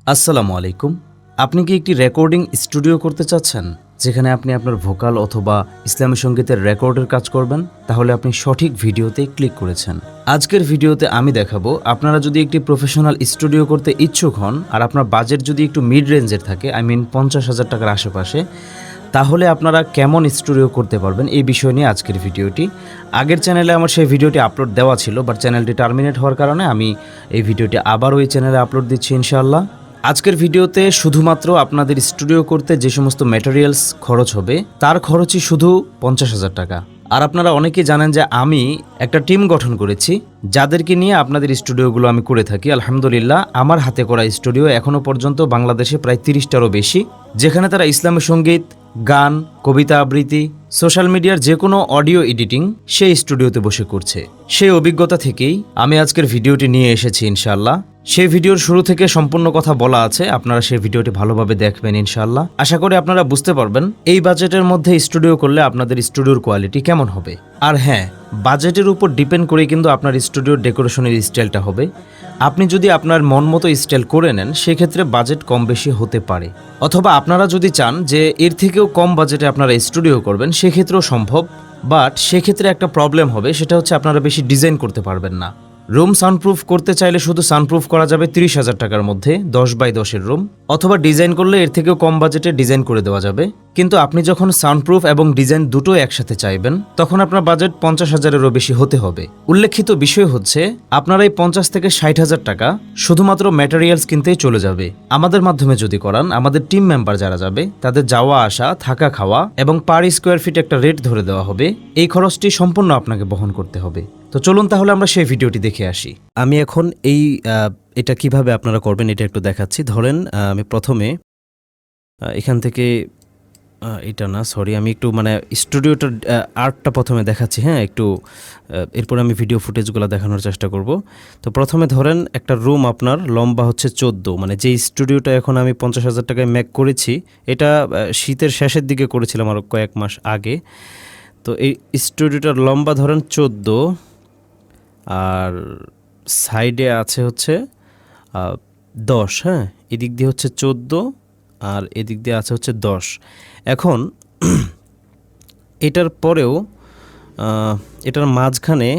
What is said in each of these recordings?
আসসালামু আলাইকুম। আপনি কি একটি রেকর্ডিং স্টুডিও করতে চাচ্ছেন, যেখানে আপনি আপনার ভোকাল অথবা ইসলামী সঙ্গীতের রেকর্ডের কাজ করবেন? তাহলে আপনি সঠিক ভিডিওতে ক্লিক করেছেন। আজকের ভিডিওতে আমি দেখাবো, আপনারা যদি একটি প্রফেশনাল স্টুডিও করতে ইচ্ছুক হন আর আপনার বাজেট যদি একটু মিড রেঞ্জের থাকে, 50,000 টাকার আশেপাশে, তাহলে আপনারা কেমন স্টুডিও করতে পারবেন এই বিষয় নিয়ে আজকের ভিডিওটি। আগের চ্যানেলে আমার সেই ভিডিওটি আপলোড দেওয়া ছিল, বাট চ্যানেলটি টার্মিনেট হওয়ার কারণে আমি এই ভিডিওটি আবার ওই চ্যানেলে আপলোড দিচ্ছি ইনশাআল্লাহ। আজকের ভিডিওতে শুধুমাত্র আপনাদের স্টুডিও করতে যে সমস্ত ম্যাটেরিয়ালস খরচ হবে তার খরচই শুধু 50,000 টাকা। আর আপনারা অনেকেই জানেন যে আমি একটা টিম গঠন করেছি, যাদেরকে নিয়ে আপনাদের স্টুডিওগুলো আমি করে থাকি। আলহামদুলিল্লাহ, আমার হাতে করা স্টুডিও এখনও পর্যন্ত বাংলাদেশে প্রায় 30টারও বেশি, যেখানে তারা ইসলামী সঙ্গীত, গান, কবিতা আবৃত্তি, সোশ্যাল মিডিয়ার যে কোনো অডিও এডিটিং সেই স্টুডিওতে বসে করছে। সেই অভিজ্ঞতা থেকেই আমি আজকের ভিডিওটি নিয়ে এসেছি ইনশাআল্লাহ। সেই ভিডিওর শুরু থেকে সম্পূর্ণ কথা বলা আছে, আপনারা সেই ভিডিওটি ভালোভাবে দেখবেন ইনশাআল্লাহ। আশা করি আপনারা বুঝতে পারবেন এই বাজেটের মধ্যে স্টুডিও করলে আপনাদের স্টুডিওর কোয়ালিটি কেমন হবে। আর হ্যাঁ, বাজেটের উপর ডিপেন্ড করে কিন্তু আপনার স্টুডিওর ডেকোরেশনের স্টাইলটা হবে। আপনি যদি আপনার মন মতো স্টাইল করে নেন, সেক্ষেত্রে বাজেট কম বেশি হতে পারে। অথবা আপনারা যদি চান যে এর থেকেও কম বাজেটে আপনারা স্টুডিও করবেন, সেক্ষেত্রেও সম্ভব। বাট সেক্ষেত্রে একটা প্রবলেম হবে, সেটা হচ্ছে আপনারা বেশি ডিজাইন করতে পারবেন না। রুম সানপ্রুফ করতে চাইলে শুধু সানপ্রুফ করা যাবে 30,000 টাকার মধ্যে, 10x10-এর রুম। অথবা ডিজাইন করলে এর থেকেও কম বাজেটে ডিজাইন করে দেওয়া যাবে। কিন্তু আপনি যখন সাউন্ডপ্রুফ এবং ডিজাইন দুটো একসাথে চাইবেন, তখন আপনার বাজেট 50,000-এরও বেশি হতে হবে। উল্লেখিত বিষয় হচ্ছে, আপনার এই 50 থেকে 60,000 টাকা শুধুমাত্র ম্যাটেরিয়ালস কিনতেই চলে যাবে। আমাদের মাধ্যমে যদি করান, আমাদের টিম মেম্বার যারা যাবে তাদের যাওয়া আসা, থাকা খাওয়া এবং পার স্কোয়ার ফিট একটা রেট ধরে দেওয়া হবে। এই খরচটি সম্পূর্ণ আপনাকে বহন করতে হবে। তো চলুন তাহলে আমরা সেই ভিডিওটি দেখে আসি। আমি এখন এটা কিভাবে আপনারা করবেন এটা একটু দেখাচ্ছি। ধরেন আমি প্রথমে এখান থেকে এটা না, সরি, আমি একটু স্টুডিওটার আর্টটা প্রথমে দেখাচ্ছি। হ্যাঁ, একটু এরপর আমি ভিডিও ফুটেজগুলো দেখানোর চেষ্টা করব। তো প্রথমে ধরেন একটা রুম আপনার লম্বা হচ্ছে 14, যে স্টুডিওটা এখন আমি 50,000 টাকায় মেক করেছি, এটা শীতের শেষের দিকে করেছিলাম আরও কয়েক মাস আগে। তো এই স্টুডিওটার লম্বা ধরেন 14, আর সাইডে আছে হচ্ছে 10। হ্যাঁ, এদিক দিয়ে হচ্ছে 14 আর এদিক দিয়ে আছে হচ্ছে 10। এখন এটার পরেও এটার মাঝখানে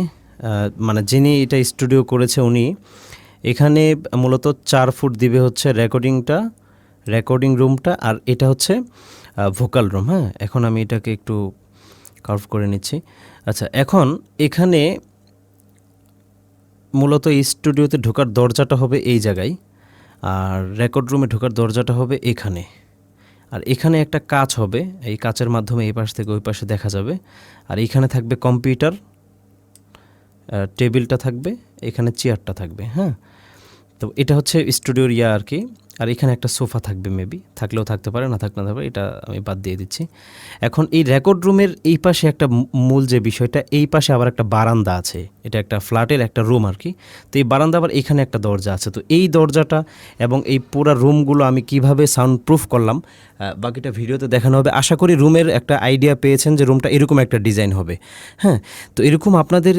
যিনি এটা স্টুডিও করেছে উনি এখানে মূলত 4 ফুট দিবে হচ্ছে রেকর্ডিং রুমটা, আর এটা হচ্ছে ভোকাল রুম। হ্যাঁ, এখন আমি এটাকে একটু কার্ভ করে নিচ্ছি। আচ্ছা, এখন এখানে মূলত এই স্টুডিওতে ঢোকার দরজাটা হবে এই জায়গায়, আর রেকর্ড রুমে ঢোকার দরজাটা হবে এখানে। আর এখানে একটা কাচ হবে, এই কাচের মাধ্যমে এই পাশ থেকে ওই পাশে দেখা যাবে। আর এখানে থাকবে কম্পিউটার, টেবিলটা থাকবে, এখানে চেয়ারটা থাকবে। হ্যাঁ, তো এটা হচ্ছে স্টুডিওর আর কি। আর এখানে একটা সোফা থাকবে, মেবি থাকলেও থাকতে পারে, না থাকতে পারে, এটা আমি বাদ দিয়ে দিচ্ছি। এখন এই রেকর্ড রুমের এই পাশে একটা মূল যে বিষয়টা, এই পাশে আবার একটা বারান্দা আছে। এটা একটা ফ্ল্যাটের একটা রুম আর কি। তো এই বারান্দা আবার এখানে একটা দরজা আছে। তো এই দরজাটা এবং এই পুরো রুমগুলো আমি কিভাবে সাউন্ড প্রুফ করলাম বাকিটা ভিডিওতে দেখানো হবে। আশা করি রুমের একটা আইডিয়া পেয়েছেন যে রুমটা এরকম একটা ডিজাইন হবে। হ্যাঁ, তো এরকম আপনাদের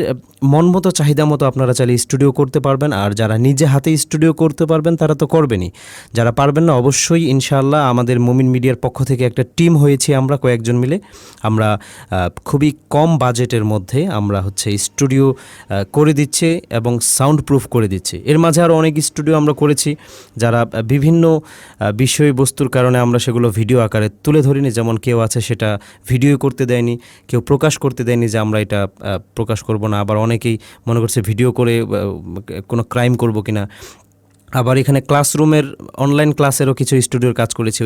মন মতো, চাহিদা মতো আপনারা চাইলে স্টুডিও করতে পারবেন। আর যারা নিজে হাতে স্টুডিও করতে পারবেন তারা তো করবেনই, যারা পারবেন না অবশ্যই ইনশাআল্লাহ আমাদের মুমিন মিডিয়ার পক্ষ থেকে একটা টিম হয়েছে, আমরা কয়েকজন মিলে আমরা খুবই কম বাজেটের মধ্যে আমরা হচ্ছে স্টুডিও করে দিচ্ছে এবং সাউন্ড প্রুফ করে দিচ্ছে। এর মাঝে আরও অনেক স্টুডিও আমরা করেছি, যারা বিভিন্ন বিষয়বস্তুর কারণে আমরা সেগুলো ভিডিও আকারে তুলে ধরিনি। যেমন কেউ আছে সেটা ভিডিও করতে দেয়নি, কেউ প্রকাশ করতে দেয়নি যে আমরা এটা প্রকাশ করব না। আবার অনেকেই মনে করছে ভিডিও করে কোনো ক্রাইম করব কিনা। আবার এখানে ক্লাসরুমের অনলাইন ক্লাসেরও কিছু স্টুডিওর কাজ করেছে,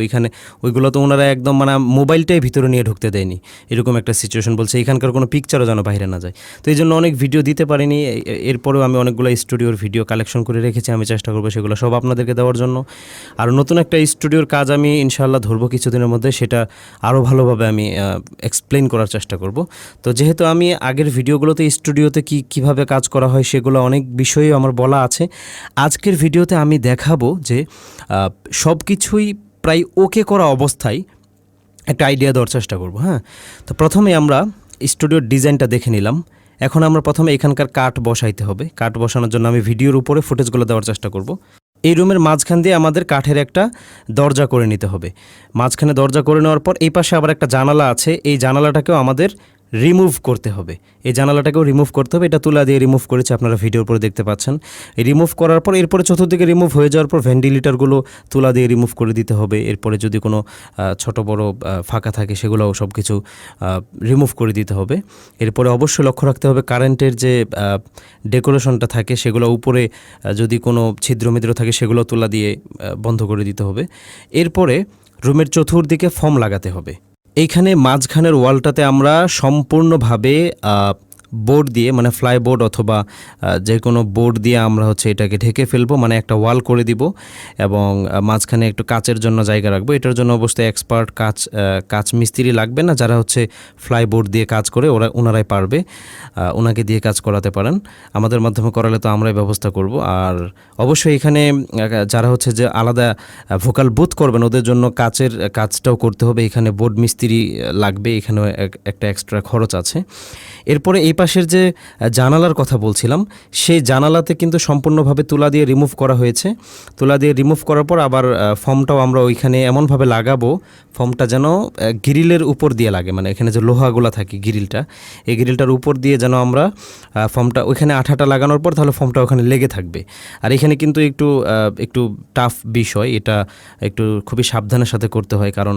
ওইগুলো তো ওনারা একদম মোবাইলটাই ভিতরে নিয়ে ঢুকতে দেয়নি, এরকম একটা সিচুয়েশন বলছে। এখানকার কোনো পিকচারও যেন বাইরে না যায়। তো এই জন্য অনেক ভিডিও দিতে পারিনি। এরপরেও আমি অনেকগুলো স্টুডিওর ভিডিও কালেকশন করে রেখেছি, আমি চেষ্টা করবো সেগুলো সব আপনাদেরকে দেওয়ার জন্য। আর নতুন একটা স্টুডিওর কাজ আমি ইনশাআল্লাহ ধরবো কিছুদিনের মধ্যে, সেটা আরও ভালোভাবে আমি এক্সপ্লেন করার চেষ্টা করব। তো যেহেতু আমি আগের ভিডিওগুলোতে স্টুডিওতে কীভাবে কাজ করা হয় সেগুলো অনেক বিষয়ে আমার বলা আছে, আজকের ভিডিওতে আমি দেখাবো যে সব কিছুই প্রায় ওকে করা অবস্থায় একটা আইডিয়া দেওয়ার চেষ্টা করব। হ্যাঁ, তো প্রথমে আমরা স্টুডিওর ডিজাইনটা দেখে নিলাম। এখন আমরা প্রথমে এখানকার কাঠ বসাইতে হবে। কাঠ বসানোর জন্য আমি ভিডিওর উপরে ফুটেজগুলো দেওয়ার চেষ্টা করব। এই রুমের মাঝখান দিয়ে আমাদের কাঠের একটা দরজা করে নিতে হবে। মাঝখানে দরজা করে নেওয়ার পর এই পাশে আবার একটা জানালা আছে, এই জানালাটাকেও আমাদের রিমুভ করতে হবে। এই জানালাটাকেও রিমুভ করতে হবে, এটা তুলা দিয়ে রিমুভ করেছে, আপনারা ভিডিওর উপরে দেখতে পাচ্ছেন। এই রিমুভ করার পর এরপরে চতুর্দিকে রিমুভ হয়ে যাওয়ার পর ভেন্টিলেটরগুলো তুলা দিয়ে রিমুভ করে দিতে হবে। এরপরে যদি কোনো ছোট বড় ফাঁকা থাকে সেগুলোও সব কিছু রিমুভ করে দিতে হবে। এরপরে অবশ্যই লক্ষ্য রাখতে হবে কারেন্টের যে ডেকোরেশনটা থাকে সেগুলো উপরে যদি কোনো ছিদ্রমিদ্র থাকে সেগুলো তুলা দিয়ে বন্ধ করে দিতে হবে। এরপরে রুমের চতুর্দিকে ফোম লাগাতে হবে। এইখানে মাঝখানের ওয়ালটাতে আমরা সম্পূর্ণভাবে বোর্ড দিয়ে, মানে ফ্লাই বোর্ড অথবা যে কোনো বোর্ড দিয়ে আমরা হচ্ছে এটাকে ঢেকে ফেলবো, মানে একটা ওয়াল করে দিব এবং মাঝখানে একটু কাচের জন্য জায়গা রাখবো। এটার জন্য অবশ্যই এক্সপার্ট কাচ মিস্ত্রি লাগবে না, যারা হচ্ছে ফ্লাই বোর্ড দিয়ে কাজ করে ওনারাই পারবে, ওনাকে দিয়ে কাজ করাতে পারেন। আমাদের মাধ্যমে করালে তো আমরাই ব্যবস্থা করব। আর অবশ্যই এখানে যারা হচ্ছে যে আলাদা ভোকাল বুথ করবেন ওদের জন্য কাজটাও করতে হবে, এখানে বোর্ড মিস্ত্রি লাগবে, এখানেও একটা এক্সট্রা খরচ আছে। এরপরে এই পাশের যে জানালার কথা বলছিলাম, সেই জানালাতে কিন্তু সম্পূর্ণভাবে তুলা দিয়ে রিমুভ করা হয়েছে। তুলা দিয়ে রিমুভ করার পর আবার ফর্মটাও আমরা ওইখানে এমনভাবে লাগাবো, ফর্মটা যেন গ্রিলের উপর দিয়ে লাগে, মানে এখানে যে লোহাগুলো থাকে গ্রিলটা, এই গ্রিলটার উপর দিয়ে যেন আমরা ফর্মটা ওইখানে আঠাটা লাগানোর পর তাহলে ফর্মটা ওখানে লেগে থাকবে। আর এখানে কিন্তু একটু টাফ বিষয়, এটা একটু খুবই সাবধানের সাথে করতে হয়, কারণ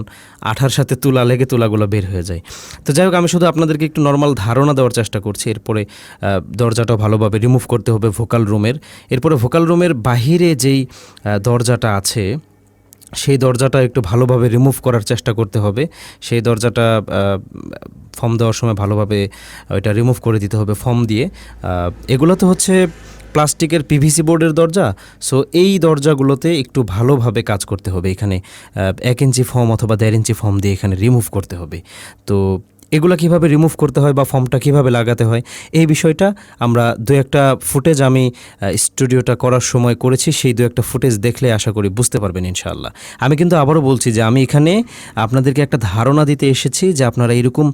আঠার সাথে তুলা লেগে তুলাগুলো বের হয়ে যায়। তো যাই হোক, আমি শুধু আপনাদেরকে একটু নর্মাল ধারণা দেওয়ার চেষ্টা করছি। এরপরে দরজাটাও ভালোভাবে রিমুভ করতে হবে ভোকাল রুমের। এরপরে ভোকাল রুমের বাহিরে যেই দরজাটা আছে সেই দরজাটা একটু ভালোভাবে রিমুভ করার চেষ্টা করতে হবে। সেই দরজাটা ফর্ম দেওয়ার সময় ভালোভাবে ওইটা রিমুভ করে দিতে হবে ফর্ম দিয়ে। এগুলো তো হচ্ছে প্লাস্টিকের পিভিসি বোর্ডের দরজা, সো এই দরজাগুলোতে একটু ভালোভাবে কাজ করতে হবে। এখানে 1 ইঞ্চি ফর্ম অথবা 1.5 ইঞ্চি ফর্ম দিয়ে এখানে রিমুভ করতে হবে। তো এগুলো কিভাবে রিমুভ করতে হয় বা ফর্মটা কিভাবে লাগাতে হয় এই বিষয়টা আমরা দু একটা ফুটেজ আমি স্টুডিওটা করার সময় করেছি, সেই দু একটা ফুটেজ দেখলে আশা করি বুঝতে পারবেন ইনশাআল্লাহ। আমি কিন্তু আবারও বলছি যে আমি এখানে আপনাদেরকে একটা ধারণা দিতে এসেছি যে আপনারা এরকম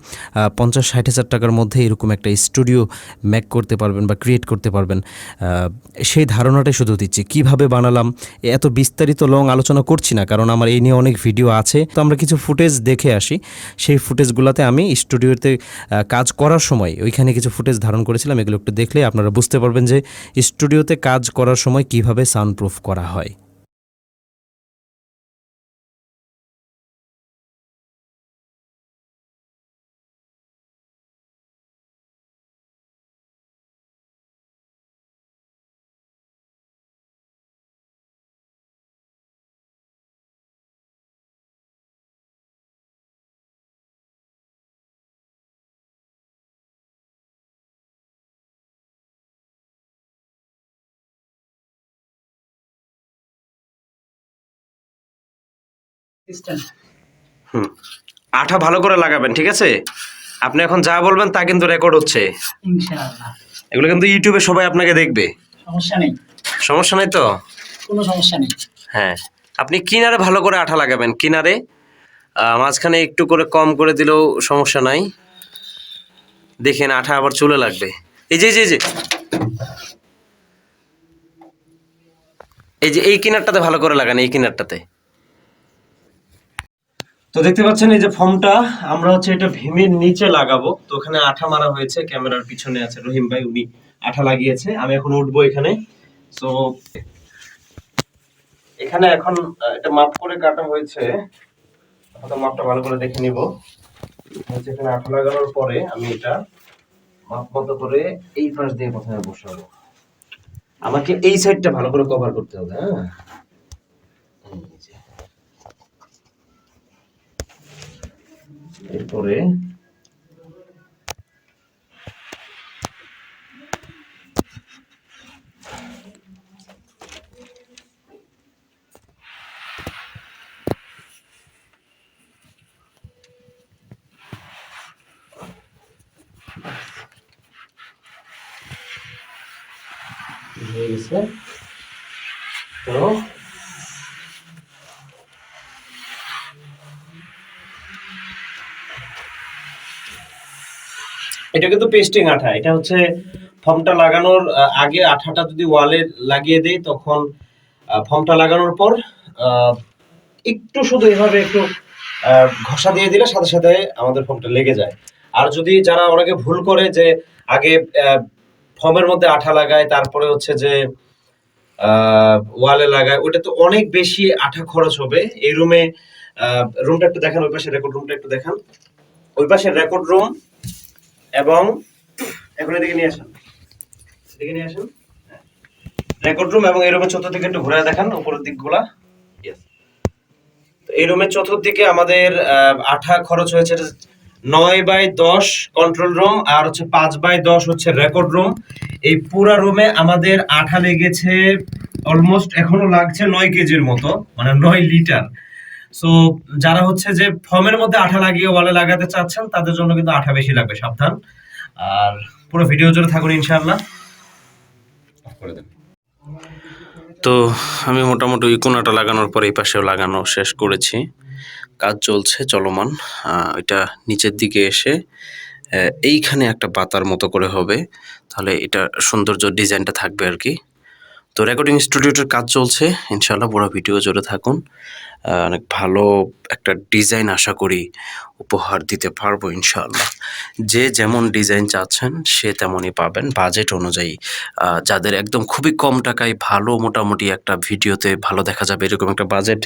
50-60 হাজার টাকার মধ্যে এরকম একটা স্টুডিও মেক করতে পারবেন বা ক্রিয়েট করতে পারবেন, সেই ধারণাটাই শুধু দিচ্ছি। কিভাবে বানালাম এত বিস্তারিত লং আলোচনা করছি না, কারণ আমার এই নিয়ে অনেক ভিডিও আছে। তো আমরা কিছু ফুটেজ দেখে আসি, সেই ফুটেজগুলোতে আমি স্টুডিওতে কাজ করার সময় ওইখানে কিছু ফুটেজ ধারণ করেছিলাম, এগুলো একটু দেখলে আপনারা বুঝতে পারবেন যে স্টুডিওতে কাজ করার সময় কিভাবে সাউন্ডপ্রুফ করা হয়। হুম, আঠা ভালো করে লাগাবেন, ঠিক আছে? আপনি এখন যা বলবেন তা কিন্তু রেকর্ড হচ্ছে ইনশাআল্লাহ। এগুলো কিন্তু ইউটিউবে সবাই আপনাকে দেখবে। সমস্যা নেই, সমস্যা নাই তো? কোনো সমস্যা নেই। হ্যাঁ, আপনি কিনারে ভালো করে আঠা লাগাবেন, কিনারে মাঝখানে একটু করে কম করে দিলেও সমস্যা নাই। দেখেন আঠা আবার চলে লাগবে। এই যে এই যে এই যে এই কিনারটাতে ভালো করে লাগান, এই কিনারটাতে। তো দেখতে পাচ্ছেন এই যে ফর্মটা আমরা হচ্ছে এটা ভীমের নিচে লাগাবো। তো ওখানে আঠা মারা হয়েছে, ক্যামেরার পিছনে আছে রহিম ভাই, উনি আঠা লাগিয়েছে। আমি এখন উঠবো এখানে। তো এখানে এখন এটা মাপ করে কাটা হয়েছে, মাপটা ভালো করে দেখে নিব। এখানে আঠা লাগানোর পরে আমি এটা মাপ মতো করে এই পাশ দিয়ে প্রথমে বসাবো। আমাকে এই সাইডটা ভালো করে কভার করতে হবে। হ্যাঁ, এরপরে হয়ে গেছে। তো এটা কিন্তু পেস্টিং আঠা, এটা হচ্ছে ফর্মটা লাগানোর আগে আঠাটা যদি ওয়ালে লাগিয়ে দেই তখন ফর্মটা লাগানোর পর একটু শুধু এভাবে একটু ঘষা দিয়ে দিলে সাথে সাথে আমাদের ফর্মটা লেগে যায়। আর যদি যারা অনেকে ভুল করে যে আগে ফর্মের মধ্যে আঠা লাগায় তারপরে হচ্ছে যে ওয়ালে লাগায়, ওটা তো অনেক বেশি আঠা খরচ হবে। এই রুমটা একটু দেখান, ওই পাশে রেকর্ড রুমটা একটু দেখান, ওই পাশে রেকর্ড রুম এবং এখন এদিকে নিয়ে আসেন, এদিকে নিয়ে আসেন রেকর্ড রুম এবং এই রুমের চতুর্দিকে একটু ঘুরে দেখান উপরের দিকগুলা। এই রুমের চতুর্দিকে আমাদের আঠা খরচ হয়েছে 9x10 কন্ট্রোল রুম আর হচ্ছে 5x10 হচ্ছে রেকর্ড রুম। এই পুরা রুমে আমাদের আঠা লেগেছে অলমোস্ট, এখনো লাগছে 9 কেজির মতো, মানে 9 লিটার। সো যারা হচ্ছে যে ফর্মের মধ্যে আঠা লাগিয়ে ওয়ালে লাগাতে চাচ্ছেন তাদের জন্য কিন্তু আঠা বেশি লাগবে, সাবধান। আর পুরো ভিডিও জুড়ে থাকুন ইনশাআল্লাহ। করে দেন। তো আমি মোটামুটি ওই কোনাটা লাগানোর পর এই পাশেও লাগানো শেষ করেছি, কাজ চলছে চলমান। এটা নিচের দিকে এসে এইখানে একটা পাতার মতো করে হবে, তাহলে এটা সৌন্দর্য ডিজাইনটা থাকবে আর কি। তো রেকর্ডিং স্টুডিওটার কাজ চলছে, ইনশাআল্লাহ পুরো ভিডিও জুড়ে থাকুন। অনেক ভালো একটা ডিজাইন আশা করি উপহার দিতে পারবো ইনশাআল্লাহ। যে যেমন ডিজাইন চাচ্ছেন সে তেমনই পাবেন বাজেট অনুযায়ী। যাদের একদম খুবই কম টাকায় ভালো মোটামুটি একটা ভিডিওতে ভালো দেখা যাবে এরকম একটা বাজেট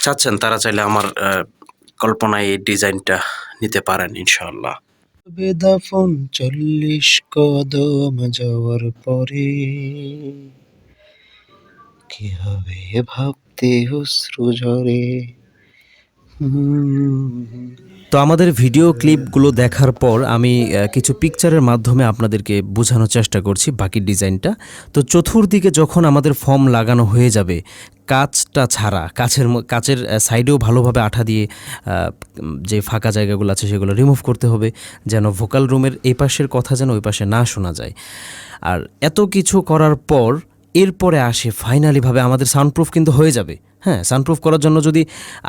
চাচ্ছেন, তারা চাইলে আমার কল্পনায় এই ডিজাইনটা নিতে পারেন ইনশাআল্লাহ। বেদাফন 40 কদম যাওয়ার পরে কি হবে ভাবতে অশ্রু ঝরে। তো আমাদের ভিডিও ক্লিপগুলো দেখার পর আমি কিছু পিকচারের মাধ্যমে আপনাদেরকে বোঝানোর চেষ্টা করছি বাকি ডিজাইনটা। তো চতুর্দিকে যখন আমাদের ফর্ম লাগানো হয়ে যাবে, কাচটা ছাড়া কাচের সাইডেও ভালোভাবে আঠা দিয়ে যে ফাঁকা জায়গাগুলো আছে সেগুলো রিমুভ করতে হবে, যেন ভোকাল রুমের এই পাশের কথা যেন ওই পাশে না শোনা যায়। আর এত কিছু করার পর এরপরে আসে ফাইনালিভাবে আমাদের সাউন্ডপ্রুফ কিন্তু হয়ে যাবে। হ্যাঁ, সাউন্ডপ্রুফ করার জন্য যদি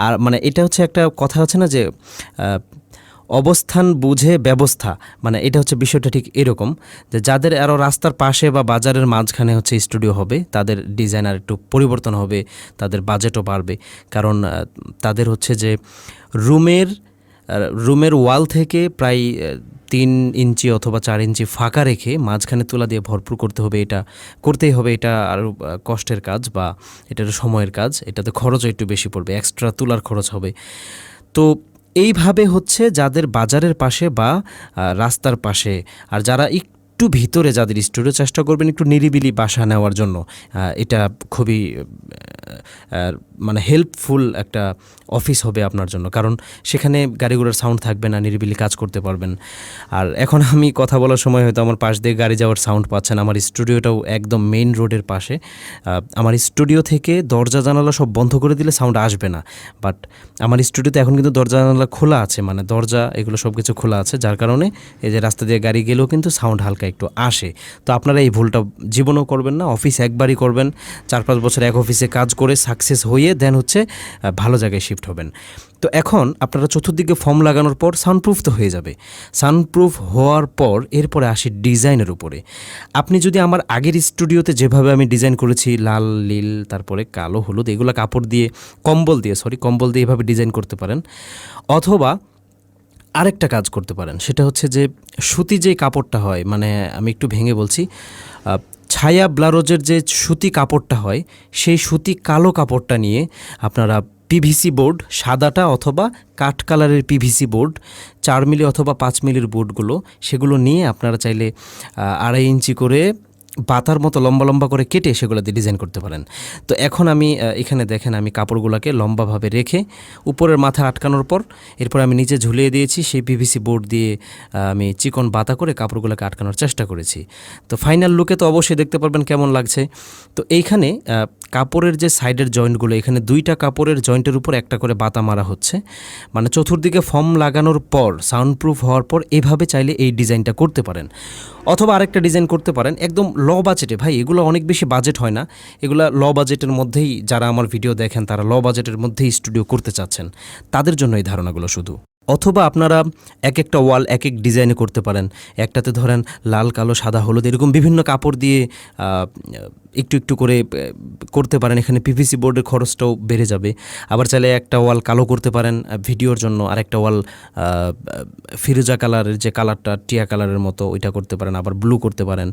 আর মানে এটা হচ্ছে একটা কথা আছে না যে অবস্থান বুঝে ব্যবস্থা, মানে এটা হচ্ছে বিষয়টা ঠিক এরকম যে যাদের আরও রাস্তার পাশে বা বাজারের মাঝখানে হচ্ছে স্টুডিও হবে তাদের ডিজাইন আর একটু পরিবর্তন হবে, তাদের বাজেটও বাড়বে। কারণ তাদের হচ্ছে যে রুমের ওয়াল থেকে প্রায় 3 ইঞ্চি অথবা 4 ইঞ্চি ফাঁকা রেখে মাঝখানে তুলা দিয়ে ভরপুর করতে হবে। এটা করতেই হবে, এটা আরও কষ্টের কাজ বা এটার সময়ের কাজ, এটাতে খরচও একটু বেশি পড়বে, এক্সট্রা তুলার খরচ হবে। তো এইভাবে হচ্ছে যাদের বাজারের পাশে বা রাস্তার পাশে, আর যারা একটু ভিতরে যাদের স্টুডিও চেষ্টা করবেন একটু নিরিবিলি বাসা নেওয়ার জন্য, এটা খুবই মানে হেল্পফুল একটা অফিস হবে আপনার জন্য, কারণ সেখানে গাড়িগুলোর সাউন্ড থাকবে না, নিরিবিলি কাজ করতে পারবেন। আর এখন আমি কথা বলার সময় হয়তো আমার পাশ দিয়ে গাড়ি যাওয়ার সাউন্ড পাচ্ছেন, আমার স্টুডিওটাও একদম মেইন রোডের পাশে। আমার স্টুডিও থেকে দরজা জানালা সব বন্ধ করে দিলে সাউন্ড আসবে না, বাট আমার স্টুডিওতে এখন কিন্তু দরজা জানালা খোলা আছে, মানে দরজা এগুলো সব কিছু খোলা আছে, যার কারণে এই যে রাস্তা দিয়ে গাড়ি গেলেও কিন্তু সাউন্ড হালকা একটু আসে। তো আপনারা এই ভুলটা জীবনেও করবেন না, অফিস একবারই করবেন, 4-5 বছর এক অফিসে কাজ করে সাকসেস হয়ে দেন হচ্ছে ভালো জায়গায় শিফট হবেন। তো এখন আপনারা চতুর্দিকে ফর্ম লাগানোর পর সাউন্ডপ্রুফ তো হয়ে যাবে। সাউন্ডপ্রুফ হওয়ার পর এরপরে আসি ডিজাইনের উপরে। আপনি যদি আমার আগের স্টুডিওতে যেভাবে আমি ডিজাইন করেছি, লাল নীল তারপরে কালো হলুদ, এগুলো কাপড় দিয়ে কম্বল দিয়ে এভাবে ডিজাইন করতে পারেন, অথবা আরেকটা কাজ করতে পারেন, সেটা হচ্ছে যে সুতি যে কাপড়টা হয়, মানে আমি একটু ভেঙে বলছি, ছায়া ব্লাউজের যে সুতি কাপড়টা হয় সেই সুতি কালো কাপড়টা নিয়ে আপনারা পিভিসি বোর্ড সাদাটা অথবা কাঠ কালারের পিভিসি বোর্ড 4 মিলি অথবা 5 মিলির বোর্ডগুলো, সেগুলো নিয়ে আপনারা চাইলে 2.5 ইঞ্চি করে পাতার মতো লম্বা লম্বা করে কেটে সেগুলো দিয়ে ডিজাইন করতে পারেন। তো এখন আমি এখানে দেখেন আমি কাপড়গুলোকে লম্বাভাবে রেখে উপরের মাথা আটকানোর পর এরপর আমি নিচে ঝুলিয়ে দিয়েছি সেই পিভিসি বোর্ড দিয়ে আমি চিকন বাতা করে কাপড়গুলোকে আটকানোর চেষ্টা করেছি। তো ফাইনাল লুকে তো অবশ্যই দেখতে পারবেন কেমন লাগছে। তো এইখানে কাপড়ের যে সাইডের জয়েন্টগুলো, এখানে 2টা কাপড়ের জয়েন্টের উপর একটা করে বাতা মারা হচ্ছে, মানে চতুর্দিকে ফর্ম লাগানোর পর সাউন্ডপ্রুফ হওয়ার পর এভাবে চাইলে এই ডিজাইনটা করতে পারেন। অথবা আরেকটা ডিজাইন করতে পারেন একদম ল বাজেটে, ভাই এগুলো অনেক বেশি বাজেট হয় না, এগুলো ল বাজেটের মধ্যেই, যারা আমার ভিডিও দেখেন তারা ল বাজেটের মধ্যেই স্টুডিও করতে চাচ্ছেন, তাদের জন্য এই ধারণাগুলো শুধু। অথবা আপনারা এক একটা ওয়াল এক এক ডিজাইনে করতে পারেন, একটাতে ধরেন লাল কালো সাদা হলুদ এরকম বিভিন্ন কাপড় দিয়ে একটু একটু করে করতে পারেন। এখানে পিভিসি বোর্ডের খরচটাও বেড়ে যাবে। আবার চাইলে একটা ওয়াল কালো করতে পারেন ভিডিওর জন্য, আর একটা ওয়াল ফিরোজা কালারের যে কালারটা টিয়া কালারের মতো ওইটা করতে পারেন, আবার ব্লু করতে পারেন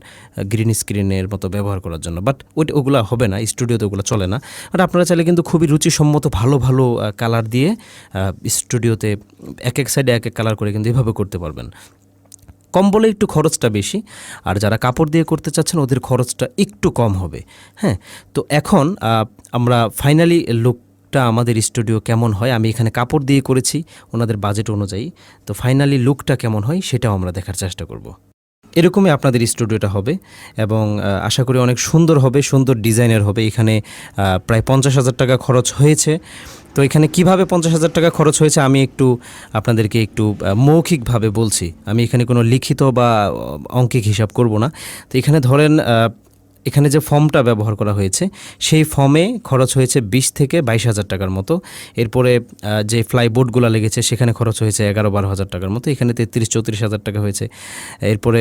গ্রিন স্ক্রিনের মতো ব্যবহার করার জন্য। বাট ওগুলো হবে না, স্টুডিওতে ওগুলো চলে না। বাট আপনারা চাইলে কিন্তু খুবই রুচিসম্মত ভালো ভালো কালার দিয়ে স্টুডিওতে এক এক সাইডে এক এক কালার করে কিন্তু এভাবে করতে পারবেন। কম বলে একটু খরচটা বেশি, আর যারা কাপড় দিয়ে করতে চাচ্ছেন ওদের খরচটা একটু কম হবে। হ্যাঁ, তো এখন আমরা ফাইনালি লুকটা আমাদের স্টুডিও কেমন হয়, আমি এখানে কাপড় দিয়ে করেছি ওনাদের বাজেট অনুযায়ী, তো ফাইনালি লুকটা কেমন হয় সেটাও আমরা দেখার চেষ্টা করব। এরকমই আপনাদের স্টুডিওটা হবে এবং আশা করি অনেক সুন্দর হবে, সুন্দর ডিজাইনের হবে। এখানে প্রায় 50,000 টাকা খরচ হয়েছে। তো এখানে কিভাবে 50,000 টাকা খরচ হয়েছে আমি একটু আপনাদেরকে একটু মৌখিকভাবে বলছি। আমি এখানে কোনো লিখিত বা অঙ্কিক হিসাব করব না। তো এখানে ধরেন এখানে যে ফর্মটা ব্যবহার করা হয়েছে সেই ফর্মে খরচ হয়েছে 20 থেকে 22,000 টাকার মতো। এরপরে যে ফ্লাইবোর্ডগুলো লেগেছে সেখানে খরচ হয়েছে 11-12,000 টাকার মতো। এখানে 33-34,000 টাকা হয়েছে। এরপরে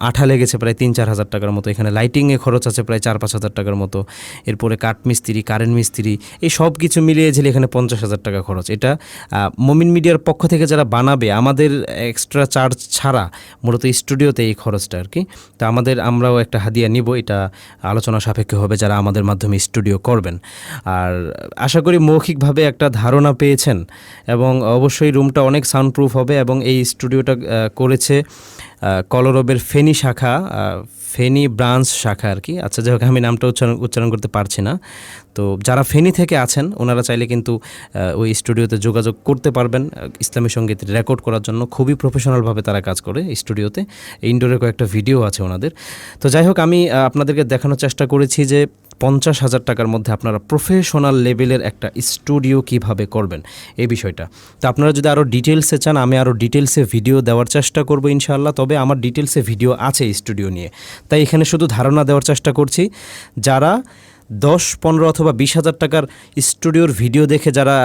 আঠা লেগেছে প্রায় 3-4,000 টাকার মতো। এখানে লাইটিংয়ে খরচ আছে প্রায় 4-5,000 টাকার মতো। এরপরে কাঠ মিস্ত্রি, কারেন্ট মিস্ত্রি, এই সব কিছু মিলিয়ে ঝিলে এখানে 50,000 টাকা খরচ। এটা মমিন মিডিয়ার পক্ষ থেকে যারা বানাবে আমাদের এক্সট্রা চার্জ ছাড়া মূলত স্টুডিওতে এই খরচটা আর কি। তো আমরাও একটা হাদিয়া নিব, এটা আলোচনা সাপেক্ষে হবে যারা আমাদের মাধ্যমে স্টুডিও করবেন। আর আশা করি মৌখিকভাবে একটা ধারণা পেয়েছেন এবং অবশ্যই রুমটা অনেক সাউন্ডপ্রুফ হবে। এবং এই স্টুডিওটা করেছে কলরবের ফেনী শাখা, ফেনী ব্রাঞ্চ শাখা আর কি। আচ্ছা, যাই হোক, আমি নামটা উচ্চারণ করতে পারছি না। তো যারা ফেনী থেকে আছেন ওনারা চাইলে কিন্তু ওই স্টুডিওতে যোগাযোগ করতে পারবেন ইসলামী সঙ্গীত রেকর্ড করার জন্য। খুবই প্রফেশনালভাবে তারা কাজ করে স্টুডিওতে। ইনডোরের কয়েকটা ভিডিও আছে ওনাদের। তো যাই হোক, আমি আপনাদেরকে দেখানোর চেষ্টা করেছি যে 50,000 টাকার মধ্যে আপনারা প্রফেশনাল লেভেলের একটা স্টুডিও কিভাবে করবেন এই বিষয়টা। তো আপনারা যদি আরও ডিটেলসে চান আমি আরও ডিটেলসে ভিডিও দেওয়ার চেষ্টা করব ইনশাআল্লাহ। তবে আমার ডিটেলসে ভিডিও আছে স্টুডিও নিয়ে, তাই এখানে শুধু ধারণা দেওয়ার চেষ্টা করছি। যারা 10, 15 অথবা 20,000 টাকার স্টুডিওর ভিডিও দেখে যারা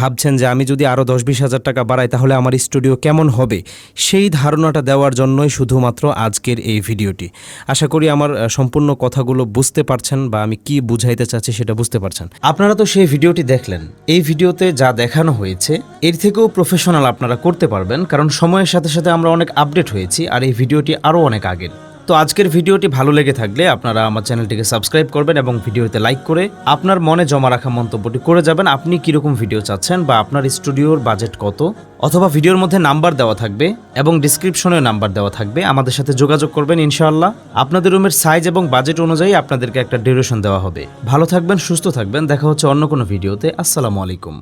ভাবছেন যে আমি যদি আরও 10-20,000 টাকা বাড়াই তাহলে আমার স্টুডিও কেমন হবে, সেই ধারণাটা দেওয়ার জন্যই শুধুমাত্র আজকের এই ভিডিওটি। আশা করি আমার সম্পূর্ণ কথাগুলো বুঝতে পারছেন বা আমি কি বুঝাইতে চাচ্ছি সেটা বুঝতে পারছেন। আপনারা তো সেই ভিডিওটি দেখলেন। এই ভিডিওতে যা দেখানো হয়েছে এর থেকেও প্রফেশনাল আপনারা করতে পারবেন, কারণ সময়ের সাথে সাথে আমরা অনেক আপডেট হয়েছি আর এই ভিডিওটি আরও অনেক আগের। তো আজকের ভিডিওটি ভালো লেগে থাকলে আপনারা আমার চ্যানেলটিকে সাবস্ক্রাইব করবেন এবং ভিডিওতে লাইক করে আপনার মনে জমা রাখা মন্তব্যটি করে যাবেন। আপনি কীরকম ভিডিও চাচ্ছেন বা আপনার স্টুডিওর বাজেট কত, অথবা ভিডিওর মধ্যে নাম্বার দেওয়া থাকবে এবং ডিসক্রিপশনেও নাম্বার দেওয়া থাকবে। আমাদের সাথে যোগাযোগ করবেন ইনশাআল্লাহ। আপনাদের রুমের সাইজ এবং বাজেট অনুযায়ী আপনাদেরকে একটা ডিউরেশন দেওয়া হবে। ভালো থাকবেন, সুস্থ থাকবেন। দেখা হচ্ছে অন্য কোনো ভিডিওতে। আসসালামু আলাইকুম।